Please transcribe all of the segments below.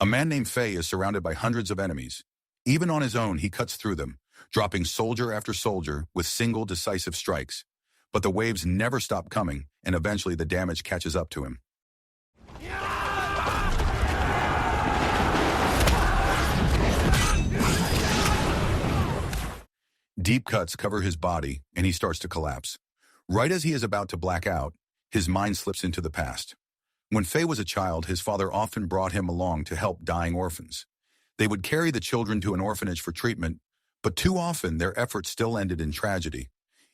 A man named Fei is surrounded by hundreds of enemies. Even on his own, he cuts through them, dropping soldier after soldier with single decisive strikes. But the waves never stop coming, and eventually the damage catches up to him. Deep cuts cover his body, and he starts to collapse. Right as he is about to black out, his mind slips into the past. When Fei was a child, his father often brought him along to help dying orphans. They would carry the children to an orphanage for treatment, but too often their efforts still ended in tragedy.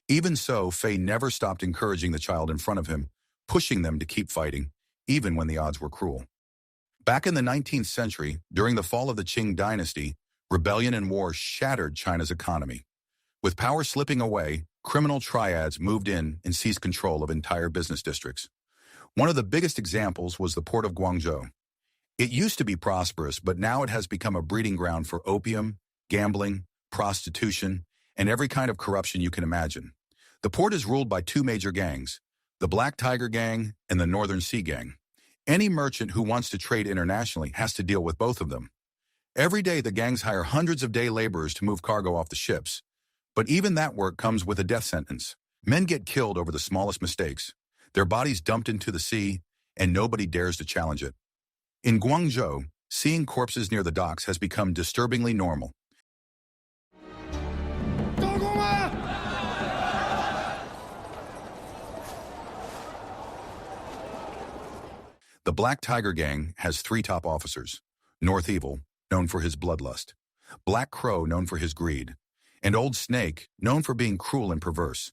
Even so, Fei never stopped encouraging the child in front of him, pushing them to keep fighting, even when the odds were cruel. Back in the 19th century, during the fall of the Qing dynasty, rebellion and war shattered China's economy. With power slipping away, criminal triads moved in and seized control of entire business districts. One of the biggest examples was the port of Guangzhou. It used to be prosperous, but now it has become a breeding ground for opium, gambling, prostitution, and every kind of corruption you can imagine. The port is ruled by two major gangs, the Black Tiger Gang and the Northern Sea Gang. Any merchant who wants to trade internationally has to deal with both of them. Every day, the gangs hire hundreds of day laborers to move cargo off the ships. But even that work comes with a death sentence. Men get killed over the smallest mistakes, their bodies dumped into the sea, and nobody dares to challenge it. In Guangzhou, seeing corpses near the docks has become disturbingly normal. The Black Tiger Gang has three top officers: North Evil, known for his bloodlust; Black Crow, known for his greed; and Old Snake, known for being cruel and perverse.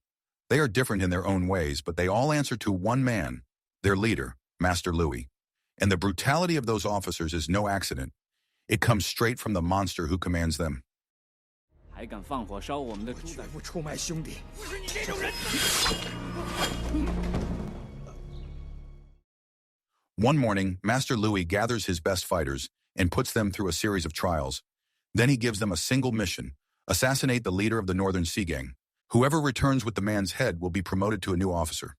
They are different in their own ways, but they all answer to one man, their leader, Master Louis. And the brutality of those officers is no accident. It comes straight from the monster who commands them. One morning, Master Louis gathers his best fighters and puts them through a series of trials. Then he gives them a single mission: assassinate the leader of the Northern Sea Gang. Whoever returns with the man's head will be promoted to a new officer.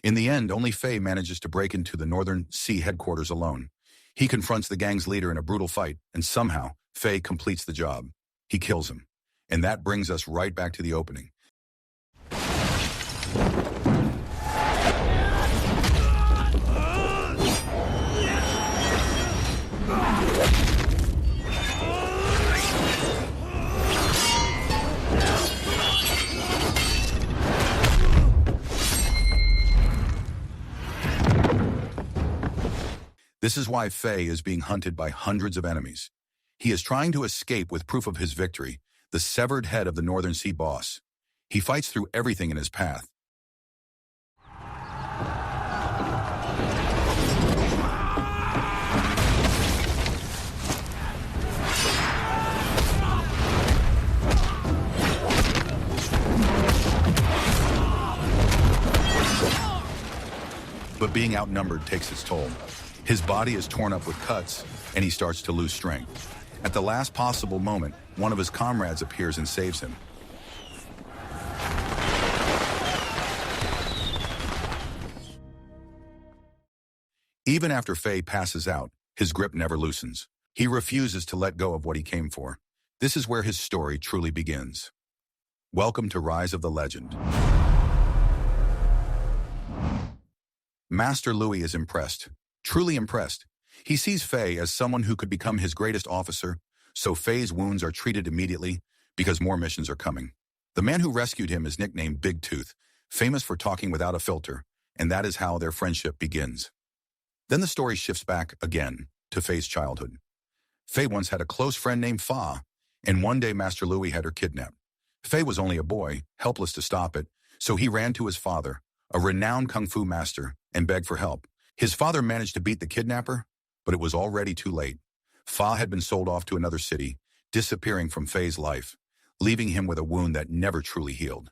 In the end, only Fei manages to break into the Northern Sea headquarters alone. He confronts the gang's leader in a brutal fight, and somehow, Fei completes the job. He kills him. And that brings us right back to the opening. This is why Fei is being hunted by hundreds of enemies. He is trying to escape with proof of his victory, the severed head of the Northern Sea boss. He fights through everything in his path. But being outnumbered takes its toll. His body is torn up with cuts, and he starts to lose strength. At the last possible moment, one of his comrades appears and saves him. Even after Fei passes out, his grip never loosens. He refuses to let go of what he came for. This is where his story truly begins. Welcome to Rise of the Legend. Master Louis is impressed. Truly impressed. He sees Fei as someone who could become his greatest officer, so Fei's wounds are treated immediately because more missions are coming. The man who rescued him is nicknamed Big Tooth, famous for talking without a filter, and that is how their friendship begins. Then the story shifts back again to Fei's childhood. Fei once had a close friend named Fa, and one day Master Louis had her kidnapped. Fei was only a boy, helpless to stop it, so he ran to his father, a renowned kung fu master, and begged for help. His father managed to beat the kidnapper, but it was already too late. Fa had been sold off to another city, disappearing from Fei's life, leaving him with a wound that never truly healed.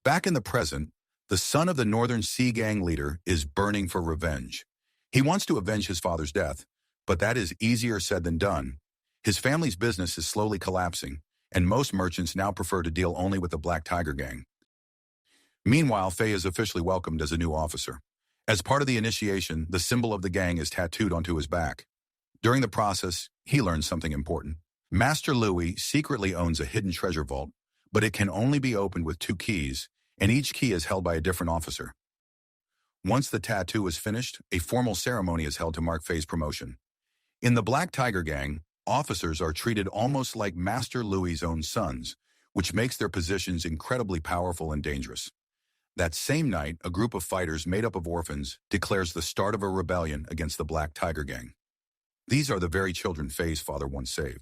Back in the present, the son of the Northern Sea Gang leader is burning for revenge. He wants to avenge his father's death, but that is easier said than done. His family's business is slowly collapsing, and most merchants now prefer to deal only with the Black Tiger Gang. Meanwhile, Fei is officially welcomed as a new officer. As part of the initiation, the symbol of the gang is tattooed onto his back. During the process, he learns something important. Master Louis secretly owns a hidden treasure vault, but it can only be opened with 2 keys, and each key is held by a different officer. Once the tattoo is finished, a formal ceremony is held to mark Fei's promotion. In the Black Tiger Gang, officers are treated almost like Master Louis's own sons, which makes their positions incredibly powerful and dangerous. That same night, a group of fighters made up of orphans declares the start of a rebellion against the Black Tiger Gang. These are the very children Fei's father once saved.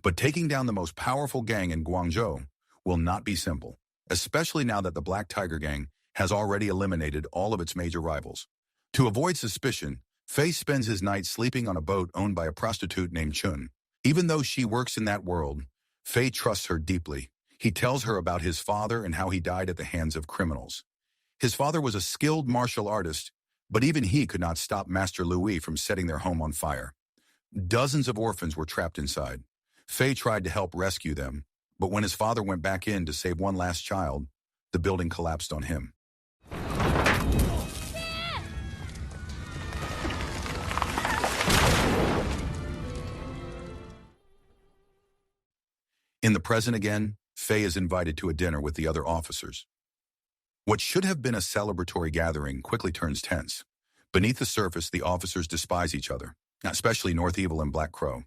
But taking down the most powerful gang in Guangzhou will not be simple, especially now that the Black Tiger Gang has already eliminated all of its major rivals. To avoid suspicion, Fei spends his night sleeping on a boat owned by a prostitute named Chun. Even though she works in that world, Fei trusts her deeply. He tells her about his father and how he died at the hands of criminals. His father was a skilled martial artist, but even he could not stop Master Louis from setting their home on fire. Dozens of orphans were trapped inside. Fei tried to help rescue them, but when his father went back in to save one last child, the building collapsed on him. In the present again, Fei is invited to a dinner with the other officers. What should have been a celebratory gathering quickly turns tense. Beneath the surface, the officers despise each other, especially North Evil and Black Crow.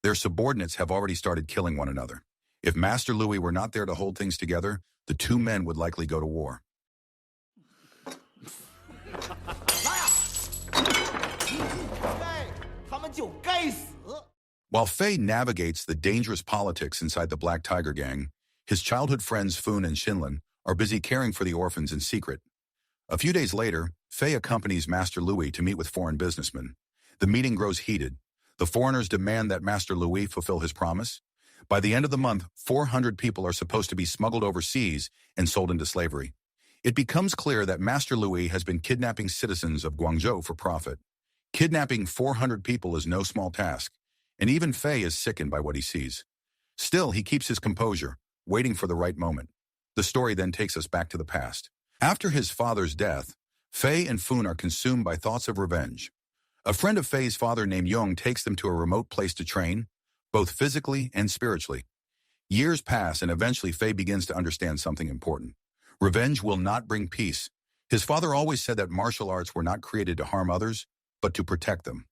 Their subordinates have already started killing one another. If Master Louis were not there to hold things together, the 2 men would likely go to war. While Fei navigates the dangerous politics inside the Black Tiger Gang, his childhood friends Foon and Shinlin are busy caring for the orphans in secret. A few days later, Fei accompanies Master Louis to meet with foreign businessmen. The meeting grows heated. The foreigners demand that Master Louis fulfill his promise. By the end of the month, 400 people are supposed to be smuggled overseas and sold into slavery. It becomes clear that Master Louis has been kidnapping citizens of Guangzhou for profit. Kidnapping 400 people is no small task, and even Fei is sickened by what he sees. Still, he keeps his composure, waiting for the right moment. The story then takes us back to the past. After his father's death, Fei and Foon are consumed by thoughts of revenge. A friend of Fei's father named Yong takes them to a remote place to train, both physically and spiritually. Years pass, and eventually Fei begins to understand something important. Revenge will not bring peace. His father always said that martial arts were not created to harm others, but to protect them.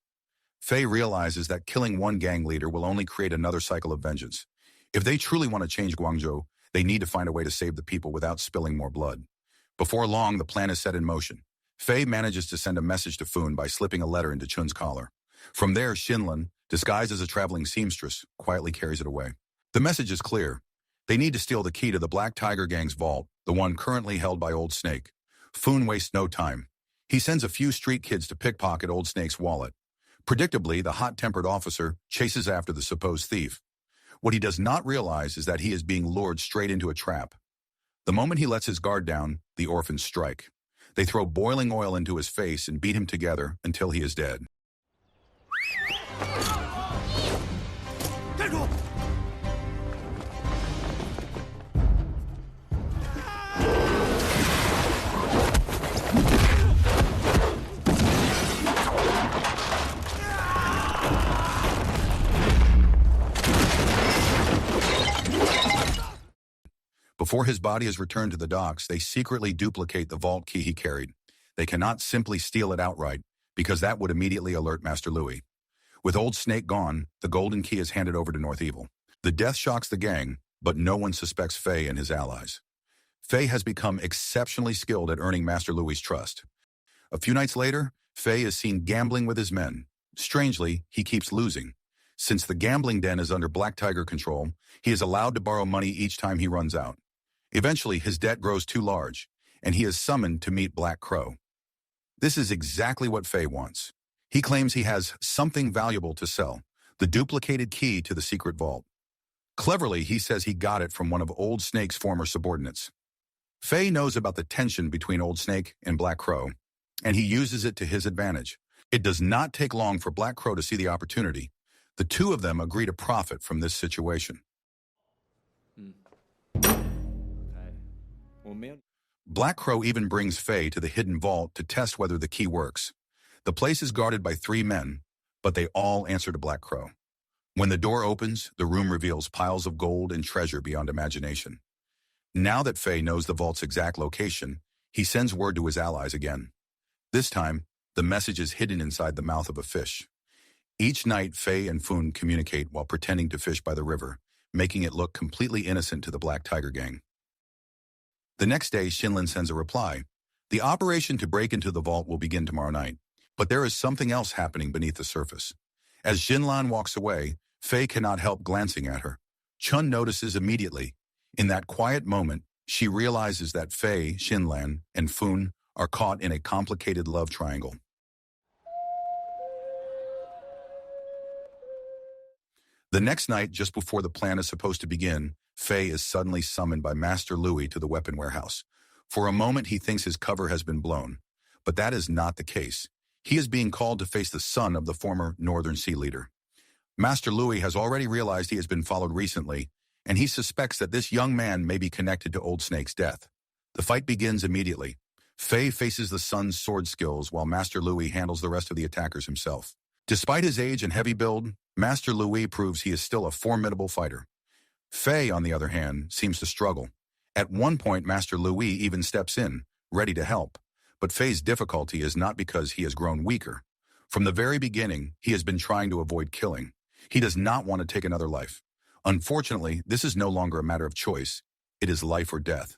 Fei realizes that killing one gang leader will only create another cycle of vengeance. If they truly want to change Guangzhou, they need to find a way to save the people without spilling more blood. Before long, the plan is set in motion. Fei manages to send a message to Foon by slipping a letter into Chun's collar. From there, Shinlin, disguised as a traveling seamstress, quietly carries it away. The message is clear. They need to steal the key to the Black Tiger Gang's vault, the one currently held by Old Snake. Foon wastes no time. He sends a few street kids to pickpocket Old Snake's wallet. Predictably, the hot-tempered officer chases after the supposed thief. What he does not realize is that he is being lured straight into a trap. The moment he lets his guard down, the orphans strike. They throw boiling oil into his face and beat him together until he is dead. Before his body is returned to the docks, they secretly duplicate the vault key he carried. They cannot simply steal it outright, because that would immediately alert Master Louis. With Old Snake gone, the golden key is handed over to North Evil. The death shocks the gang, but no one suspects Fei and his allies. Fei has become exceptionally skilled at earning Master Louis' trust. A few nights later, Fei is seen gambling with his men. Strangely, he keeps losing. Since the gambling den is under Black Tiger control, he is allowed to borrow money each time he runs out. Eventually, his debt grows too large, and he is summoned to meet Black Crow. This is exactly what Fei wants. He claims he has something valuable to sell, the duplicated key to the secret vault. Cleverly, he says he got it from one of Old Snake's former subordinates. Fei knows about the tension between Old Snake and Black Crow, and he uses it to his advantage. It does not take long for Black Crow to see the opportunity. The two of them agree to profit from this situation. Black Crow even brings Faye to the hidden vault to test whether the key works. The place is guarded by 3 men, but they all answer to Black Crow. When the door opens, the room reveals piles of gold and treasure beyond imagination. Now that Faye knows the vault's exact location, he sends word to his allies again. This time, the message is hidden inside the mouth of a fish. Each night, Faye and Foon communicate while pretending to fish by the river, making it look completely innocent to the Black Tiger Gang. The next day, Xinlan sends a reply. The operation to break into the vault will begin tomorrow night, but there is something else happening beneath the surface. As Xinlan walks away, Faye cannot help glancing at her. Chun notices immediately. In that quiet moment, she realizes that Faye, Xinlan, and Foon are caught in a complicated love triangle. The next night, just before the plan is supposed to begin, Faye is suddenly summoned by Master Louis to the weapon warehouse. For a moment, he thinks his cover has been blown, but that is not the case. He is being called to face the son of the former Northern Sea leader. Master Louis has already realized he has been followed recently, and he suspects that this young man may be connected to Old Snake's death. The fight begins immediately. Faye faces the son's sword skills while Master Louis handles the rest of the attackers himself. Despite his age and heavy build, Master Louis proves he is still a formidable fighter. Faye, on the other hand, seems to struggle. At one point, Master Louis even steps in, ready to help. But Faye's difficulty is not because he has grown weaker. From the very beginning, he has been trying to avoid killing. He does not want to take another life. Unfortunately, this is no longer a matter of choice. It is life or death.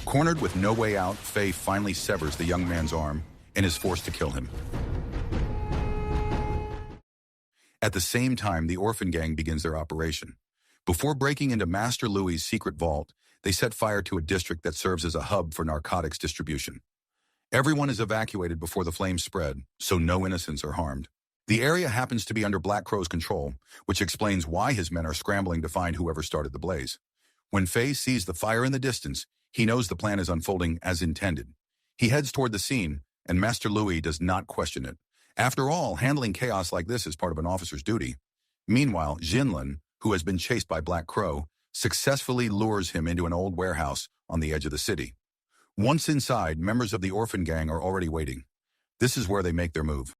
Cornered with no way out, Faye finally severs the young man's arm and is forced to kill him. At the same time, the Orphan gang begins their operation. Before breaking into Master Louis' secret vault, they set fire to a district that serves as a hub for narcotics distribution. Everyone is evacuated before the flames spread, so no innocents are harmed. The area happens to be under Black Crow's control, which explains why his men are scrambling to find whoever started the blaze. When Faye sees the fire in the distance, he knows the plan is unfolding as intended. He heads toward the scene, and Master Louis does not question it. After all, handling chaos like this is part of an officer's duty. Meanwhile, Xinlan, who has been chased by Black Crow, successfully lures him into an old warehouse on the edge of the city. Once inside, members of the Orphan gang are already waiting. This is where they make their move.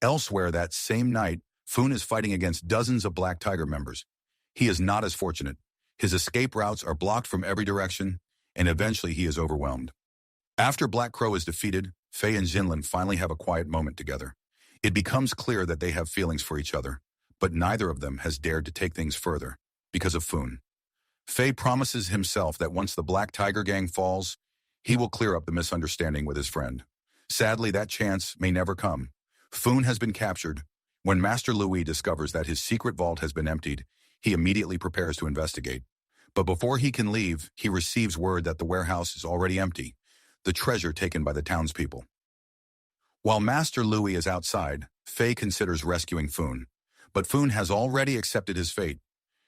Elsewhere that same night, Foon is fighting against dozens of Black Tiger members. He is not as fortunate. His escape routes are blocked from every direction, and eventually he is overwhelmed. After Black Crow is defeated, Faye and Xinlan finally have a quiet moment together. It becomes clear that they have feelings for each other, but neither of them has dared to take things further because of Foon. Faye promises himself that once the Black Tiger gang falls, he will clear up the misunderstanding with his friend. Sadly, that chance may never come. Foon has been captured. When Master Louis discovers that his secret vault has been emptied, he immediately prepares to investigate. But before he can leave, he receives word that the warehouse is already empty, the treasure taken by the townspeople. While Master Louis is outside, Faye considers rescuing Foon. But Foon has already accepted his fate.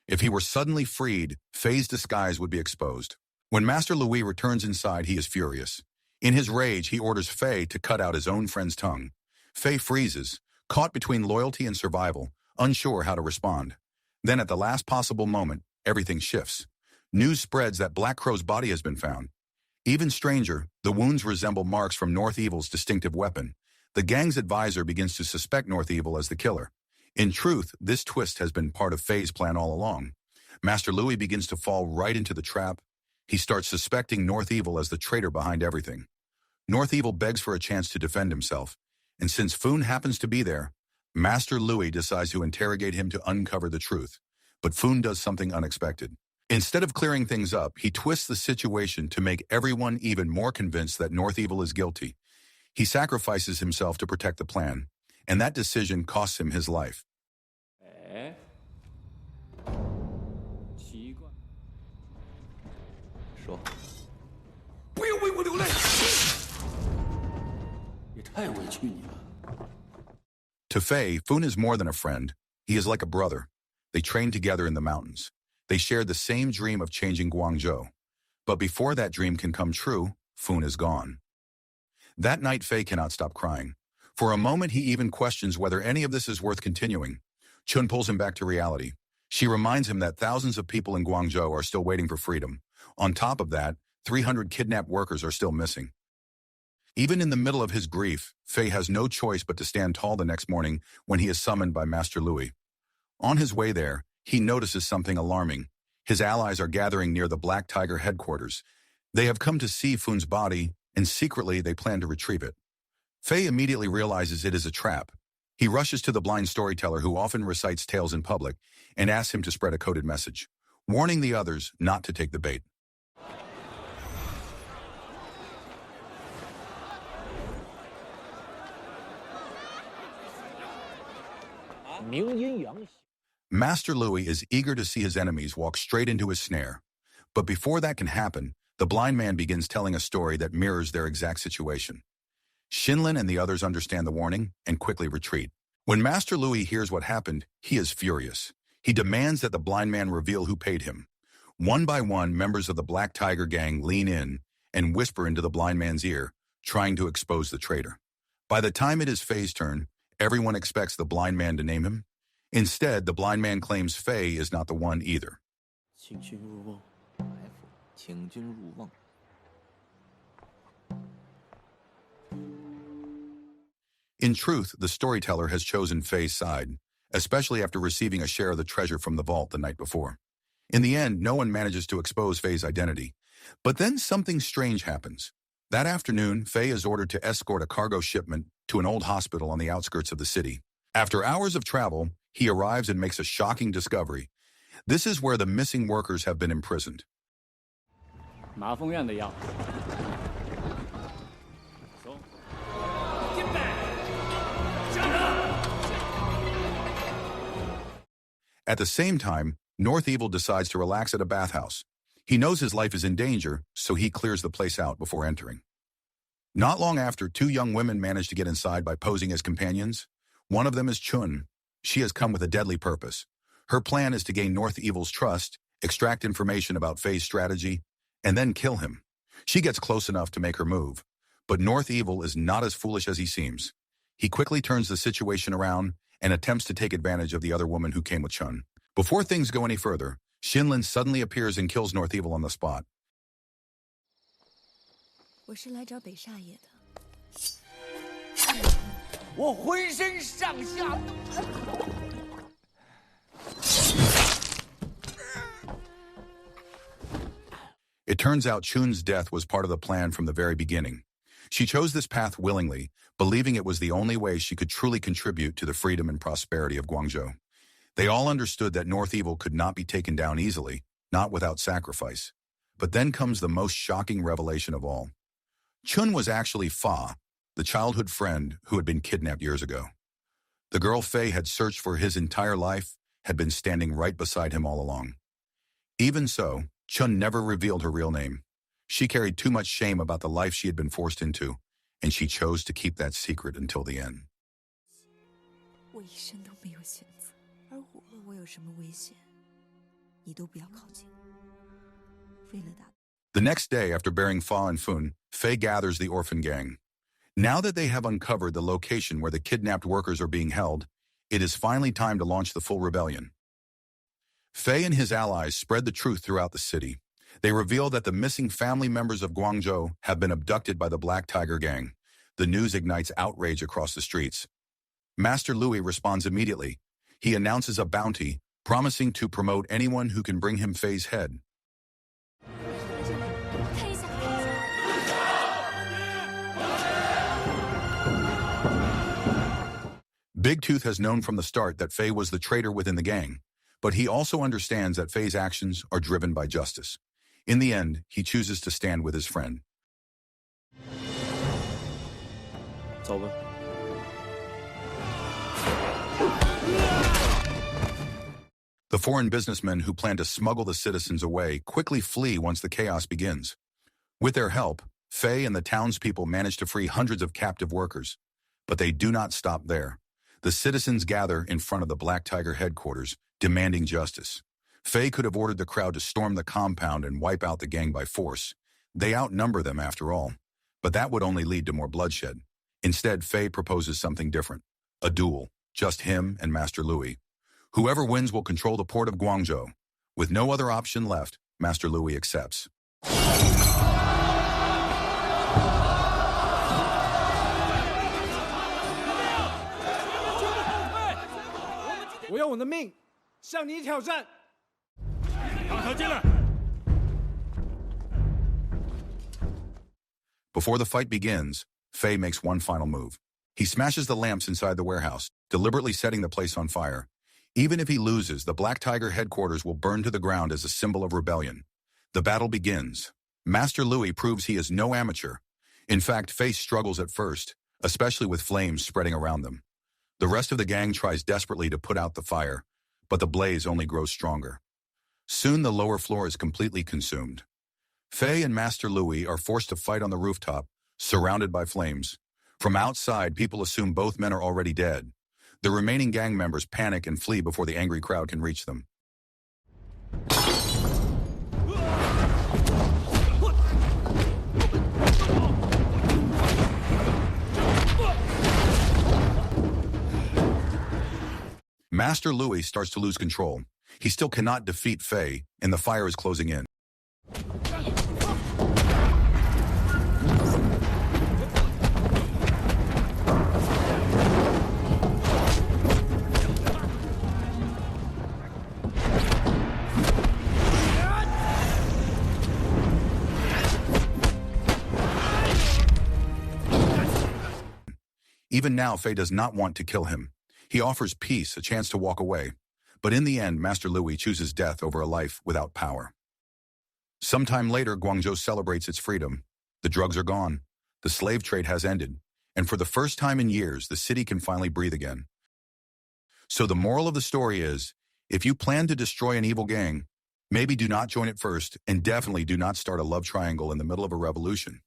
If he were suddenly freed, Faye's disguise would be exposed. When Master Louis returns inside, he is furious. In his rage, he orders Faye to cut out his own friend's tongue. Faye freezes, caught between loyalty and survival, unsure how to respond. Then at the last possible moment, everything shifts. News spreads that Black Crow's body has been found. Even stranger, the wounds resemble marks from North Evil's distinctive weapon. The gang's advisor begins to suspect North Evil as the killer. In truth, this twist has been part of Faye's plan all along. Master Louis begins to fall right into the trap. He starts suspecting North Evil as the traitor behind everything. North Evil begs for a chance to defend himself, and since Foon happens to be there, Master Louis decides to interrogate him to uncover the truth. But Foon does something unexpected. Instead of clearing things up, he twists the situation to make everyone even more convinced that North Evil is guilty. He sacrifices himself to protect the plan, and that decision costs him his life. 说，不要为我流泪！也太委屈你了。To Fei, Fun is more than a friend. He is like a brother. They trained together in the mountains. They shared the same dream of changing Guangzhou. But before that dream can come true, Fun is gone. That night, Fei cannot stop crying. For a moment, he even questions whether any of this is worth continuing. Chun pulls him back to reality. She reminds him that thousands of people in Guangzhou are still waiting for freedom. On top of that, 300 kidnapped workers are still missing. Even in the middle of his grief, Fei has no choice but to stand tall the next morning when he is summoned by Master Louis. On his way there, he notices something alarming. His allies are gathering near the Black Tiger headquarters. They have come to see Fun's body, and secretly they plan to retrieve it. Fei immediately realizes it is a trap. He rushes to the blind storyteller who often recites tales in public and asks him to spread a coded message, warning the others not to take the bait. Master Louis is eager to see his enemies walk straight into his snare. But before that can happen, the blind man begins telling a story that mirrors their exact situation. Shinlin and the others understand the warning and quickly retreat. When Master Louis hears what happened, he is furious. He demands that the blind man reveal who paid him. One by one, members of the Black Tiger gang lean in and whisper into the blind man's ear, trying to expose the traitor. By the time it is Fei's turn, everyone expects the blind man to name him. Instead, the blind man claims Fei is not the one either. In truth, the storyteller has chosen Fei's side, especially after receiving a share of the treasure from the vault the night before. In the end, no one manages to expose Fei's identity. But then something strange happens. That afternoon, Fei is ordered to escort a cargo shipment to an old hospital on the outskirts of the city. After hours of travel, he arrives and makes a shocking discovery. This is where the missing workers have been imprisoned. At the same time, North Evil decides to relax at a bathhouse. He knows his life is in danger, so he clears the place out before entering. Not long after, two young women manage to get inside by posing as companions. One of them is Chun. She has come with a deadly purpose. Her plan is to gain North Evil's trust, extract information about Fei's strategy, and then kill him. She gets close enough to make her move, but North Evil is not as foolish as he seems. He quickly turns the situation around and attempts to take advantage of the other woman who came with Chun. Before things go any further, Shinlin suddenly appears and kills North Evil on the spot. It turns out Chun's death was part of the plan from the very beginning. She chose this path willingly, believing it was the only way she could truly contribute to the freedom and prosperity of Guangzhou. They all understood that North Evil could not be taken down easily, not without sacrifice. But then comes the most shocking revelation of all. Chun was actually Fa, the childhood friend who had been kidnapped years ago. The girl Fei had searched for his entire life had been standing right beside him all along. Even so, Chun never revealed her real name. She carried too much shame about the life she had been forced into, and she chose to keep that secret until the end. The next day, after burying Fa and Fun, Fei gathers the Orphan gang. Now that they have uncovered the location where the kidnapped workers are being held, it is finally time to launch the full rebellion. Fei and his allies spread the truth throughout the city. They reveal that the missing family members of Guangzhou have been abducted by the Black Tiger gang. The news ignites outrage across the streets. Master Louis responds immediately. He announces a bounty, promising to promote anyone who can bring him Fei's head. Big Tooth has known from the start that Fei was the traitor within the gang, but he also understands that Fei's actions are driven by justice. In the end, he chooses to stand with his friend. The foreign businessmen who plan to smuggle the citizens away quickly flee once the chaos begins. With their help, Fei and the townspeople manage to free hundreds of captive workers. But they do not stop there. The citizens gather in front of the Black Tiger headquarters, demanding justice. Fei could have ordered the crowd to storm the compound and wipe out the gang by force. They outnumber them after all. But that would only lead to more bloodshed. Instead, Fei proposes something different. A duel. Just him and Master Louis. Whoever wins will control the port of Guangzhou. With no other option left, Master Louis accepts. 我用我的命向你挑战。让他进来。 Before the fight begins, Fei makes one final move. He smashes the lamps inside the warehouse, deliberately setting the place on fire. Even if he loses, the Black Tiger headquarters will burn to the ground as a symbol of rebellion. The battle begins. Master Louis proves he is no amateur. In fact, Fei struggles at first, especially with flames spreading around them. The rest of the gang tries desperately to put out the fire, but the blaze only grows stronger. Soon the lower floor is completely consumed. Fei and Master Louis are forced to fight on the rooftop, surrounded by flames. From outside, people assume both men are already dead. The remaining gang members panic and flee before the angry crowd can reach them. Master Louis starts to lose control. He still cannot defeat Fei, and the fire is closing in. Even now, Fei does not want to kill him. He offers peace, a chance to walk away. But in the end, Master Louis chooses death over a life without power. Sometime later, Guangzhou celebrates its freedom. The drugs are gone. The slave trade has ended. And for the first time in years, the city can finally breathe again. So the moral of the story is, if you plan to destroy an evil gang, maybe do not join it first, and definitely do not start a love triangle in the middle of a revolution.